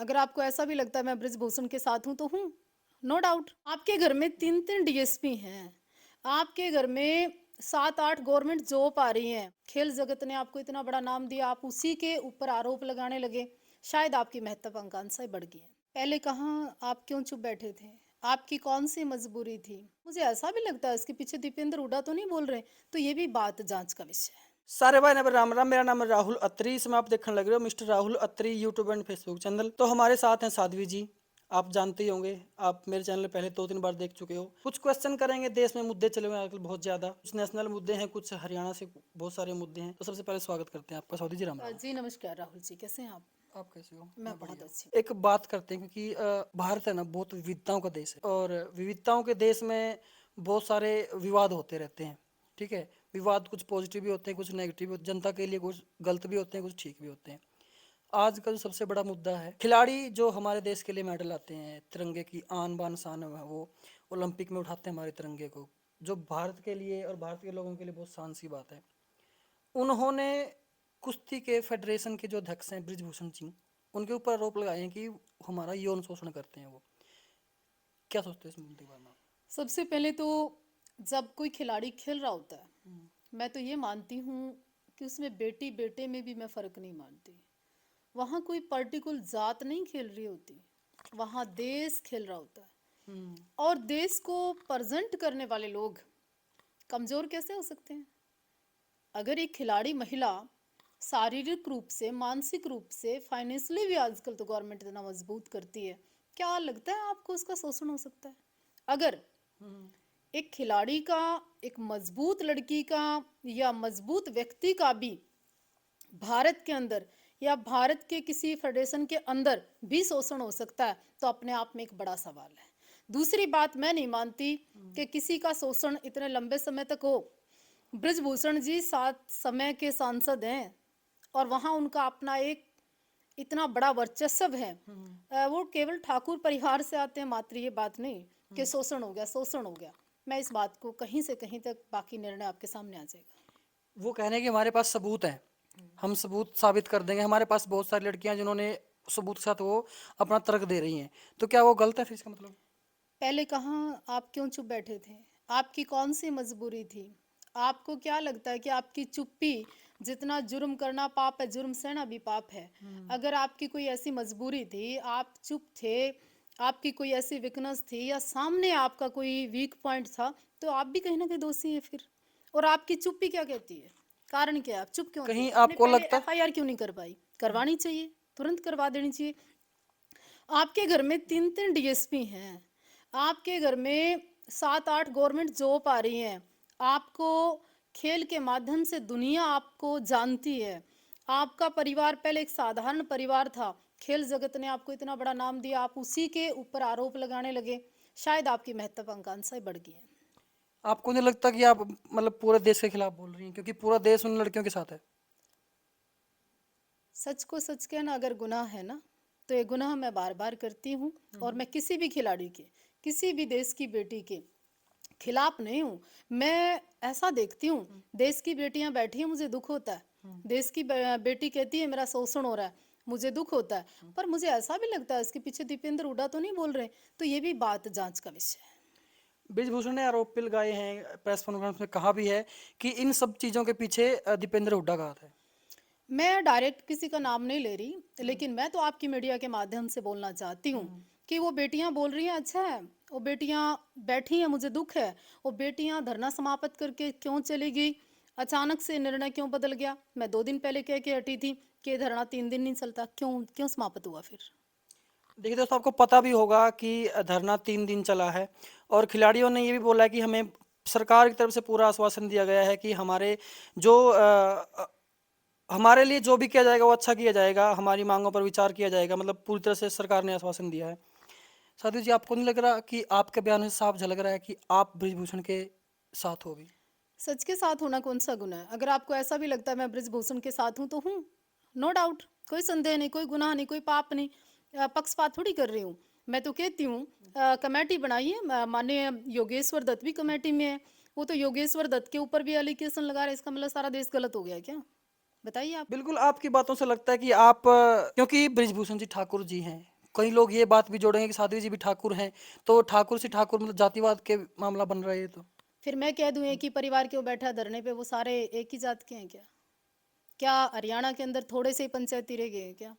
अगर आपको ऐसा भी लगता है मैं ब्रिजभूषण के साथ हूँ तो हूँ, नो डाउट। आपके घर में 3-3 डीएसपी हैं, आपके घर में 7-8 गवर्नमेंट जॉब आ रही हैं, खेल जगत ने आपको इतना बड़ा नाम दिया, आप उसी के ऊपर आरोप लगाने लगे, शायद आपकी महत्वाकांक्षाएं बढ़ गई हैं। पहले कहाँ आप क्यों चुप बैठे थे? आपकी कौन सी मजबूरी थी? मुझे ऐसा भी लगता है इसके पीछे दीपेंद्र हुड्डा तो नहीं बोल रहे, तो ये भी बात जांच का विषय है। सारे भाई ने राम राम। मेरा नाम है राहुल अत्री। इसमें आप देखने लग रहे हो mister Rahul Atri YouTube and Facebook channel. तो हमारे साथ हैं साध्वी जी। आप जानते ही होंगे, आप मेरे चैनल पहले 2-3 बार देख चुके हो। कुछ क्वेश्चन करेंगे, देश में मुद्दे चले हुए हैं आजकल बहुत ज्यादा, कुछ नेशनल मुद्दे हैं, कुछ हरियाणा से बहुत सारे मुद्दे हैं। तो सबसे पहले स्वागत करते हैं आपका साध्वी जी, राम राम। जी नमस्कार राहुल जी, कैसे हैं आप? आप कैसे हो? मैं मैं बहुत बढ़िया हूँ। अच्छी। एक बात करते हैं क्योंकि भारत है ना बहुत विविधताओं का देश है, और विविधताओं के देश में बहुत सारे विवाद होते रहते हैं। ठीक है, विवाद कुछ पॉजिटिव भी होते हैं, कुछ नेगेटिव भी होते हैं, जनता के लिए कुछ गलत भी होते हैं, कुछ ठीक भी होते हैं। आज का जो सबसे बड़ा मुद्दा है, खिलाड़ी जो हमारे देश के लिए मेडल लाते हैं, तिरंगे की आन बान शान है, वो ओलंपिक में उठाते हैं हमारे तिरंगे को, जो भारत के लिए और भारत के लोगों के लिए बहुत शान सी बात है। उन्होंने कुश्ती के फेडरेशन के जो अध्यक्ष हैं ब्रिजभूषण सिंह, उनके ऊपर आरोप लगाए हैं कि हमारा यौन शोषण करते हैं वो। क्या सोचते हैं इस मुद्दे के बारे में आप? सबसे पहले तो जब कोई खिलाड़ी खेल रहा होता है, मैं तो ये मानती हूँ कि उसमें बेटी बेटे में भी मैं फ़र्क नहीं मानती। वहाँ कोई पर्टिकुलर जात नहीं खेल रही होती, वहाँ देश खेल रहा होता है। हम्म। और देश को प्रेजेंट करने वाले लोग कमज़ोर कैसे हो सकते हैं? अगर एक खिलाड़ी महिला शारीरिक रूप से, मानसिक रूप से, फाइनेंशियली भी आजकल तो गवर्नमेंट इतना मजबूत करती है, क्या लगता है आपको उसका शोषण हो सकता है? अगर हम्म। एक खिलाड़ी का, एक मजबूत लड़की का या मजबूत व्यक्ति का भी भारत के अंदर या भारत के किसी फेडरेशन के अंदर भी शोषण हो सकता है, तो अपने आप में एक बड़ा सवाल है। दूसरी बात, मैं नहीं मानती कि किसी का शोषण इतने लंबे समय तक हो। ब्रिजभूषण जी 7 समय के सांसद हैं और वहाँ उनका अपना एक इतना बड़ा वर्चस्व है। वो केवल ठाकुर परिवार से आते हैं मात्र, ये बात नहीं कि शोषण हो गया, शोषण हो गया। मैं इस बात को कहीं से कहीं तक, बाकी निर्णय आपके सामने आ जाएगा। वो कह रहे हैं कि हमारे पास सबूत है, हम सबूत साबित कर देंगे। हमारे पास बहुत सारी लड़कियां जिन्होंने सबूत के साथ वो अपना तर्क दे रही हैं। तो क्या वो गलत है फिर इसका मतलब? पहले कहाँ आप क्यों चुप बैठे थे? आपकी कौन सी मजबूरी थी? आपको क्या लगता है कि आपकी चुप्पी, जितना जुर्म करना पाप है, जुर्म सहना भी पाप है। अगर आपकी कोई ऐसी मजबूरी थी, आप चुप थे, आपकी कोई ऐसी वीकनेस थी या सामने आपका कोई वीक पॉइंट था, तो आप भी कहीं ना कहीं दोषी हैं फिर। और आपकी चुप्पी क्या कहती है? कारण क्या है? आप चुप क्यों थे? कहीं आपने आपको पहले लगता? एफआईआर क्यों नहीं करवाई? करवानी चाहिए, तुरंत करवा देनी चाहिए। आपके घर में 3-3 डीएसपी हैं, आपके घर में 7-8 गवर्नमेंट जॉब आ रही हैं, आपको खेल के माध्यम से दुनिया आपको जानती है। आपका परिवार पहले एक साधारण परिवार था, खेल जगत ने आपको इतना बड़ा नाम दिया, आप उसी के ऊपर आरोप लगाने लगे, शायद आपकी महत्वाकांक्षाएं बढ़ गई हैं। आपको नहीं लगता कि आप मतलब पूरे देश के खिलाफ बोल रही हैं, क्योंकि पूरा देश उन लड़कियों के साथ है? सच को सच कहना अगर गुनाह है ना, तो ये गुनाह मैं बार बार करती हूँ। और मैं किसी भी खिलाड़ी के, किसी भी देश की बेटी के खिलाफ नहीं हूँ। मैं ऐसा देखती हूँ, देश की बेटियां बैठी हैं, मुझे दुख होता है। देश की बेटी कहती है मेरा शोषण हो रहा है, मुझे दुख होता है। पर मुझे ऐसा भी लगता है इसके पीछे दीपेंद्र हुड्डा तो नहीं बोल रहे, तो ये भी बात जांच का विषय है। ब्रिजभूषण ने आरोप भी लगाए हैं, प्रेस कॉन्फ्रेंस में कहा भी है कि इन सब चीजों के पीछे दीपेंद्र हुड्डा का हाथ है। मैं डायरेक्ट किसी का नाम नहीं ले रही, लेकिन मैं तो आपकी मीडिया के माध्यम से बोलना चाहती हूँ कि वो बेटियां बोल रही हैं, अच्छा है, वो बेटियां बैठी हैं, मुझे दुख है। वो बेटियां धरना समाप्त करके क्यों चली गई? अचानक से निर्णय क्यों बदल गया? मैं 2 दिन पहले कह के हटी थी कि धरना 3 दिन नहीं चलता, क्यों क्यों समाप्त हुआ फिर? देखिए दोस्तों, आपको पता भी होगा कि धरना 3 दिन चला है, और खिलाड़ियों ने ये भी बोला है कि हमें सरकार की तरफ से पूरा आश्वासन दिया गया है कि हमारे जो हमारे लिए जो भी किया जाएगा वो अच्छा किया जाएगा, हमारी मांगों पर विचार किया जाएगा। मतलब पूरी तरह से सरकार ने आश्वासन दिया है। साथी जी, आपको नहीं लग रहा कि आपके बयान से साफ झलक रहा है कि आप ब्रिजभूषण के साथ हो भी? सच के साथ होना कौन सा गुनाह है? अगर आपको ऐसा भी लगता है मैं ब्रिजभूषण के साथ हूँ तो हूँ, नो डाउट। कोई संदेह नहीं, कोई गुनाह नहीं, कोई पाप नहीं। पक्षपात थोड़ी कर रही हूँ। मैं तो कहती हूँ कमेटी बनाई है, माननीय योगेश्वर दत्त भी कमेटी में है। वो तो योगेश्वर दत्त के ऊपर भी एलिगेशन लगा रहे, इसका मतलब सारा देश गलत हो गया क्या? बताइए आप। बिल्कुल, आपकी बातों से लगता है कि आप क्योंकि ब्रिजभूषण जी ठाकुर जी हैं, कई लोग ये बात भी जोड़ेंगे कि साध्वी जी भी ठाकुर हैं, तो ठाकुर से ठाकुर मतलब जातिवाद के मामला बन रहा है ये तो। फिर मैं कह दूं एक ही परिवार के वो बैठा धरने पे, वो सारे एक ही जात के हैं क्या? क्या हरियाणा के अंदर थोड़े से ही पंचायती रह गए हैं क्या?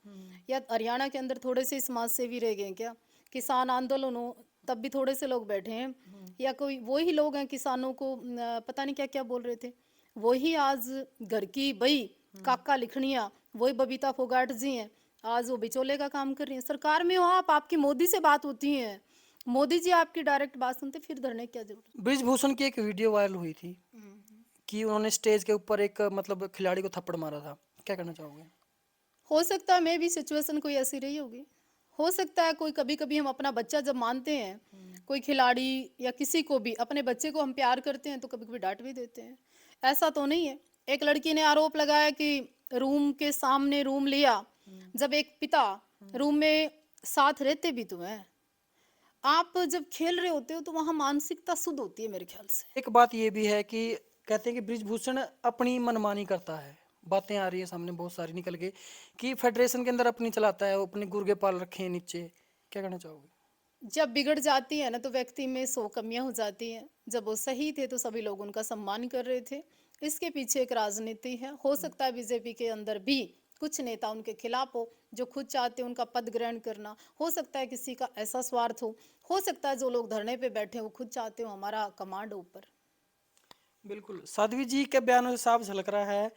या हरियाणा के अंदर थोड़े से ही समाज सेवी रह गए हैं क्या? किसान आंदोलन हो तब भी थोड़े से लोग बैठे हैं, या कोई वही लोग हैं किसानों को पता नहीं क्या क्या बोल रहे थे, वही आज घर की बई काका लिखनिया, वही बबीता फोगाट जी हैं, आज वो बिचौले का काम कर रही हैं। सरकार में हो आप, आपकी मोदी से बात होती है, मोदी जी आपकी डायरेक्ट बात सुनते, फिर धरने की क्या जरूरत? ब्रिजभूषण की एक वीडियो वायरल हुई थी कि उन्होंने स्टेज के ऊपर एक मतलब खिलाड़ी को थप्पड़ मारा था, क्या कहना चाहोगे? हो सकता है मैं भी सिचुएशन कोई ऐसी रही होगी, हो सकता है कोई, कभी कभी हम अपना बच्चा जब मानते हैं, कोई खिलाड़ी या किसी को भी अपने बच्चे को हम प्यार करते हैं तो कभी कभी डांट भी देते हैं। ऐसा तो नहीं है। एक लड़की ने आरोप लगाया कि रूम के सामने रूम लिया, जब एक पिता रूम में साथ रहते भी तो हैं, आप जब खेल रहे होते हो तो वहां मानसिकता शुद्ध होती है मेरे ख्याल से। एक बात ये भी है कि कहते हैं कि ब्रिजभूषण अपनी मनमानी करता है, बातें आ रही है सामने बहुत सारी निकल के कि फेडरेशन के अंदर अपनी चलाता है, वो अपने गुर्गे पाल रखे हैं नीचे, क्या कहना चाहोगे? जब बिगड़ जाती है ना तो व्यक्ति में 100 कमियां हो जाती हैं। जब वो सही थे तो सभी लोग उनका सम्मान कर रहे थे। इसके पीछे एक राजनीति है। हो सकता है बीजेपी के अंदर भी कुछ नेता उनके खिलाफ जो खुद चाहते हैं उनका पद ग्रहण करना। हो सकता है किसी का ऐसा स्वार्थ हो सकता है जो लोग धरने पे बैठे हैं वो खुद चाहते हो हमारा कमांड ऊपर। बिल्कुल, साध्वी जी के बयानों से साफ झलक रहा है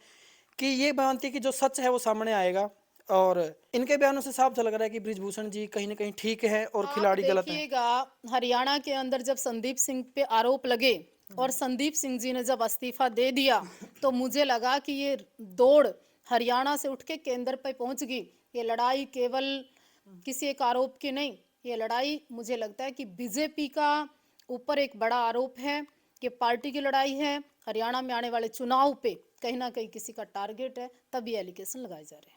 कि ये मानती है कि जो सच है वो सामने आएगा, और इनके बयानों से साफ झलक रहा है कि ब्रिजभूषण जी कहीं ना कहीं ठीक है और आप खिलाड़ी गलत है। देखिएगा, हरियाणा के अंदर जब संदीप सिंह पे आरोप लगे और संदीप सिंह जी ने जब इस्तीफा दे दिया तो मुझे लगा कि ये दौड़ हरियाणा से उठ के केंद्र पे पहुंच गई। ये लड़ाई केवल किसी एक आरोप की नहीं, ये लड़ाई मुझे लगता है कि बीजेपी का ऊपर एक बड़ा आरोप है कि पार्टी की लड़ाई है। हरियाणा में आने वाले चुनाव पे कहीं ना कहीं किसी का टारगेट है, तब ये एलिगेशन लगाए जा रहे हैं।